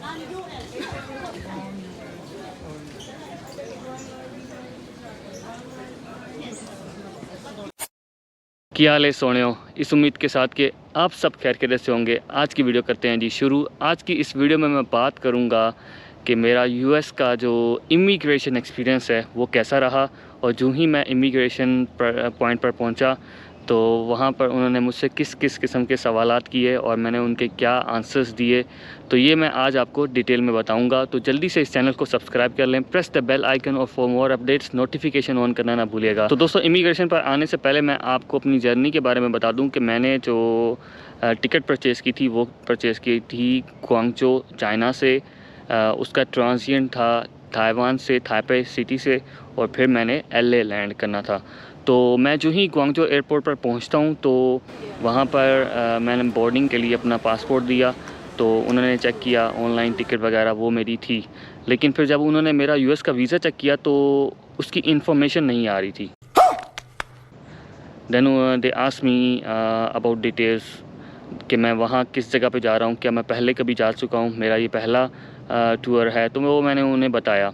क्या हाल है सोनियो, इस उम्मीद के साथ कि आप सब खैर खैरियत से होंगे। आज की वीडियो करते हैं जी शुरू। आज की इस वीडियो में मैं बात करूंगा कि मेरा यूएस का जो इमिग्रेशन एक्सपीरियंस है वो कैसा रहा। और जो ही मैं इमिग्रेशन पॉइंट पर पहुंचा तो वहाँ पर उन्होंने मुझसे किस किस किस्म के सवालात किए और मैंने उनके क्या आंसर्स दिए, तो ये मैं आज आपको डिटेल में बताऊंगा। तो जल्दी से इस चैनल को सब्सक्राइब कर लें, प्रेस द बेल आइकन और for more updates notification on करना ना भूलिएगा। तो दोस्तों, इमिग्रेशन पर आने से पहले मैं आपको अपनी जर्नी के बारे में बता दूं कि मैंने जो टिकट परचेज़ की थी वो परचेज़ की थी ग्वांगझो चाइना से। उसका ट्रांजिएंट था ताइवान से, ताइपे सिटी से, और फिर मैंने LA लैंड करना था। तो मैं जो ही ग्वांगझो एयरपोर्ट पर पहुंचता हूं तो वहां पर मैंने बोर्डिंग के लिए अपना पासपोर्ट दिया। तो उन्होंने चेक किया, ऑनलाइन टिकट वगैरह वो मेरी थी। लेकिन फिर जब उन्होंने मेरा यूएस का वीज़ा चेक किया तो उसकी इन्फॉर्मेशन नहीं आ रही थी। Then they asked me about details कि मैं वहाँ किस जगह पे जा रहा हूँ, क्या मैं पहले कभी जा चुका हूँ, मेरा ये पहला टूर है। तो वो मैंने उन्हें बताया।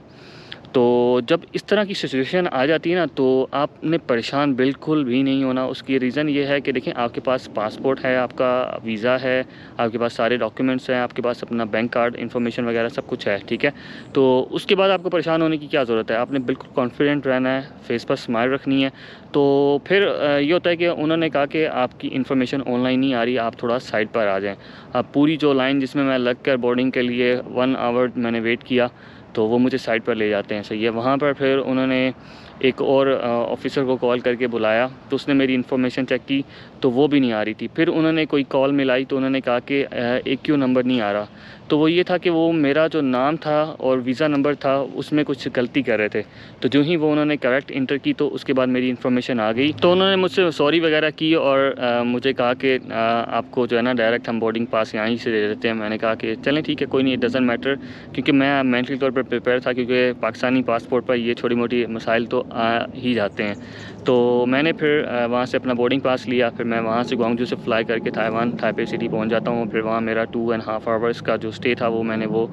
तो जब इस तरह की सिचुएशन आ जाती है ना तो आपने परेशान बिल्कुल भी नहीं होना। उसकी रीज़न ये है कि देखें, आपके पास पासपोर्ट है, आपका वीज़ा है, आपके पास सारे डॉक्यूमेंट्स हैं, आपके पास अपना बैंक कार्ड इन्फॉर्मेशन वगैरह सब कुछ है, ठीक है। तो उसके बाद आपको परेशान होने की क्या ज़रूरत है। आपने बिल्कुल कॉन्फिडेंट रहना है, फेस पर स्माइल रखनी है। तो फिर ये होता है कि उन्होंने कहा कि आपकी इन्फॉर्मेशन ऑनलाइन नहीं आ रही, आप थोड़ा साइड पर आ जाएँ। अब पूरी जो लाइन जिसमें मैं लग कर बोर्डिंग के लिए 1 आवर मैंने वेट किया तो वो मुझे साइड पर ले जाते हैं। सही है। वहाँ पर फिर उन्होंने एक और ऑफिसर को कॉल करके बुलाया तो उसने मेरी इन्फॉर्मेशन चेक की तो वो भी नहीं आ रही थी। फिर उन्होंने कोई कॉल मिलाई तो उन्होंने कहा कि AQ नंबर नहीं आ रहा। तो वो ये था कि वो मेरा जो नाम था और वीज़ा नंबर था उसमें कुछ गलती कर रहे थे। तो जो ही वो उन्होंने करेक्ट इंटर की तो उसके बाद मेरी इन्फॉर्मेशन आ गई। तो उन्होंने मुझसे सॉरी वगैरह की और मुझे कहा कि आपको जो है ना डायरेक्ट हम बोर्डिंग पास यहाँ ही से दे देते हैं। मैंने कहा कि चलें ठीक है, कोई नहीं, इट डज़न्ट मैटर, क्योंकि मैं मेंटली तौर पर प्रिपेयर था, क्योंकि पाकिस्तानी पासपोर्ट पर ये छोटी मोटी मसाइल तो आ ही जाते हैं। तो मैंने फिर वहाँ से अपना बोर्डिंग पास लिया। फिर मैं वहाँ से ग्वांगझो से फ़्लाई करके ताइवान ताइपे सिटी पहुँच जाता हूँ। फिर वहाँ मेरा 2.5 आवर्स का जो स्टे था वो मैंने वो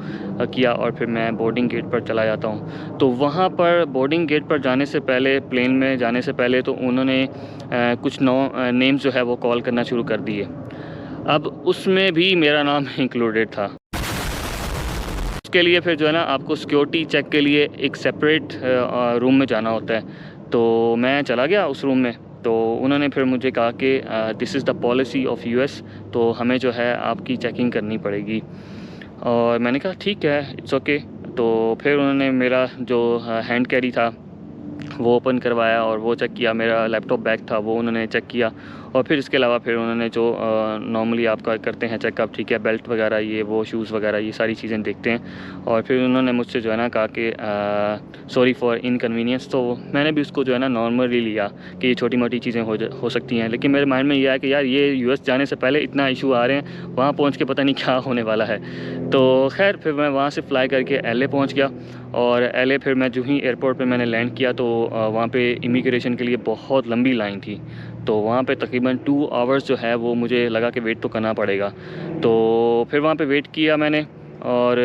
किया और फिर मैं बोर्डिंग गेट पर चला जाता हूँ। तो वहाँ पर बोर्डिंग गेट पर जाने से पहले, प्लेन में जाने से पहले, तो उन्होंने कुछ नेम्स जो है वो कॉल करना शुरू कर दिए। अब उसमें भी मेरा नाम इंक्लूडेड था। उसके लिए फिर जो है ना आपको सिक्योरिटी चेक के लिए एक सेपरेट रूम में जाना होता है। तो मैं चला गया उस रूम में। तो उन्होंने फिर मुझे कहा कि this is the policy of US, तो हमें जो है आपकी चेकिंग करनी पड़ेगी। और मैंने कहा ठीक है, इट्स ओके। तो फिर उन्होंने मेरा जो हैंड कैरी था वो ओपन करवाया और वो चेक किया। मेरा लैपटॉप बैग था वो उन्होंने चेक किया। और फिर इसके अलावा फिर उन्होंने जो नॉर्मली आपका करते हैं चेकअप, ठीक है, बेल्ट वगैरह, ये वो शूज़ वगैरह, ये सारी चीज़ें देखते हैं। और फिर उन्होंने मुझसे जो है ना कहा कि सॉरी फॉर इनकन्वीनियंस। तो मैंने भी उसको जो है ना नॉर्मली लिया कि ये छोटी मोटी चीज़ें हो सकती हैं। लेकिन मेरे माइंड में ये है कि यार ये US जाने से पहले इतना इशू आ रहे हैं, वहाँ पहुँच के पता नहीं क्या होने वाला है। तो खैर फिर मैं वहाँ से फ़्लाई करके LA पहुँच गया। और LA फिर मैं जो ही एयरपोर्ट पे मैंने लैंड किया तो वहाँ पे इमिग्रेशन के लिए बहुत लंबी लाइन थी। तो वहाँ पे तकरीबन 2 आवर्स जो है वो मुझे लगा कि वेट तो करना पड़ेगा। तो फिर वहाँ पे वेट किया मैंने। और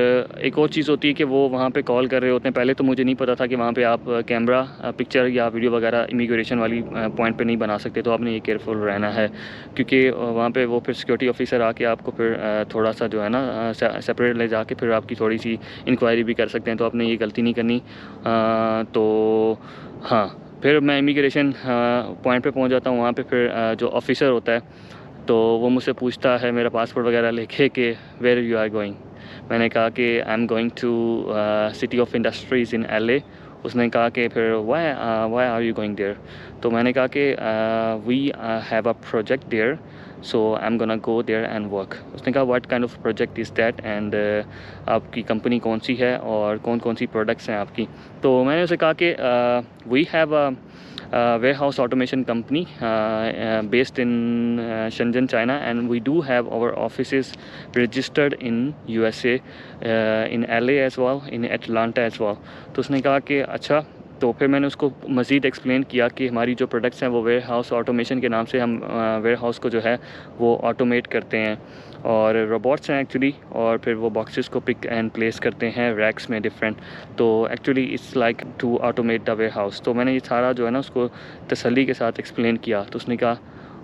एक और चीज़ होती है कि वो वहाँ पे कॉल कर रहे होते हैं। पहले तो मुझे नहीं पता था कि वहाँ पे आप कैमरा पिक्चर या वीडियो वगैरह इमिग्रेशन वाली पॉइंट पे नहीं बना सकते। तो आपने ये केयरफुल रहना है, क्योंकि वहाँ पे वो फिर सिक्योरिटी ऑफिसर आके आपको फिर थोड़ा सा जो है ना सेपरेट ले जाके फिर आपकी थोड़ी सी इंक्वायरी भी कर सकते हैं। तो आपने ये गलती नहीं करनी। तो हाँ, फिर मैं इमिग्रेशन पॉइंट पे पहुँच जाता हूँ। वहाँ पे फिर जो ऑफिसर होता है तो वो मुझसे पूछता है मेरा पासपोर्ट वगैरह लेके कि वेयर यू आर गोइंग। मैंने कहा कि I am going to city of industries in LA। उसने कहा कि फिर why are you going there. तो मैंने कहा कि we have a project there, so I am gonna go there and work. उसने कहा what kind of project is that, and आपकी कंपनी कौन सी है और कौन कौन सी प्रोडक्ट्स हैं आपकी। तो मैंने उसे कहा कि we have a warehouse automation company based in Shenzhen, China, and we do have our offices registered in USA, in LA as well, in Atlanta as well. तो उसने कहा कि अच्छा तो फिर मैंने उसको मज़ीद एक्सप्लेन किया कि हमारी जो प्रोडक्ट्स हैं वो वेयर हाउस ऑटोमेशन के नाम से हम वेयर हाउस को जो है वो ऑटोमेट करते हैं, और रोबोट्स हैं एक्चुअली, और फिर वो बॉक्सेस को पिक एंड प्लेस करते हैं रैक्स में डिफरेंट। तो actually it's like to automate the warehouse. तो मैंने ये सारा जो है ना उसको तसल्ली के साथ एक्सप्लेन किया, तो उसने कहा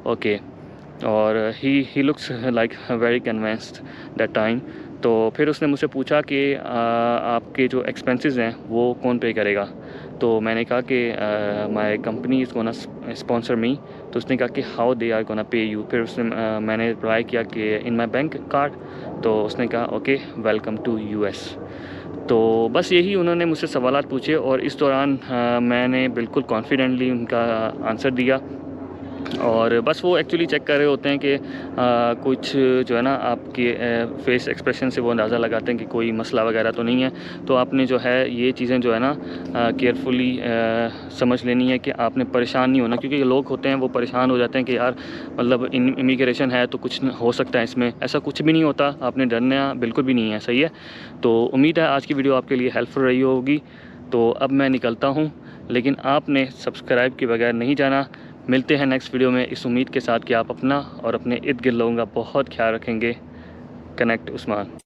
ओके, और he looks like very convinced that time. तो फिर उसने मुझसे पूछा कि आपके जो एक्सपेंसेस हैं वो कौन पे करेगा। तो मैंने कहा कि my company is gonna sponsor me. तो उसने कहा कि how they are gonna pay you. फिर उसने मैंने रिप्लाई किया कि इन माय बैंक कार्ड। तो उसने कहा ओके, वेलकम टू यूएस। तो बस यही उन्होंने मुझसे सवालात पूछे, और इस दौरान मैंने बिल्कुल कॉन्फिडेंटली उनका आंसर दिया। और बस वो एक्चुअली चेक कर रहे होते हैं कि कुछ जो है ना आपके फेस एक्सप्रेशन से वो अंदाज़ा लगाते हैं कि कोई मसला वगैरह तो नहीं है। तो आपने जो है ये चीज़ें जो है ना केयरफुली समझ लेनी है कि आपने परेशान नहीं होना, क्योंकि लोग होते हैं वो परेशान हो जाते हैं कि यार मतलब इमिग्रेशन है तो कुछ हो सकता है इसमें। ऐसा कुछ भी नहीं होता, आपने डरना बिल्कुल भी नहीं है, सही है। तो उम्मीद है आज की वीडियो आपके लिए हेल्पफुल रही होगी। तो अब मैं निकलता हूँ, लेकिन आपने सब्सक्राइब के बगैर नहीं जाना। मिलते हैं नेक्स्ट वीडियो में, इस उम्मीद के साथ कि आप अपना और अपने इर्द गिर्द लोगों का बहुत ख्याल रखेंगे। कनेक्ट उस्मान।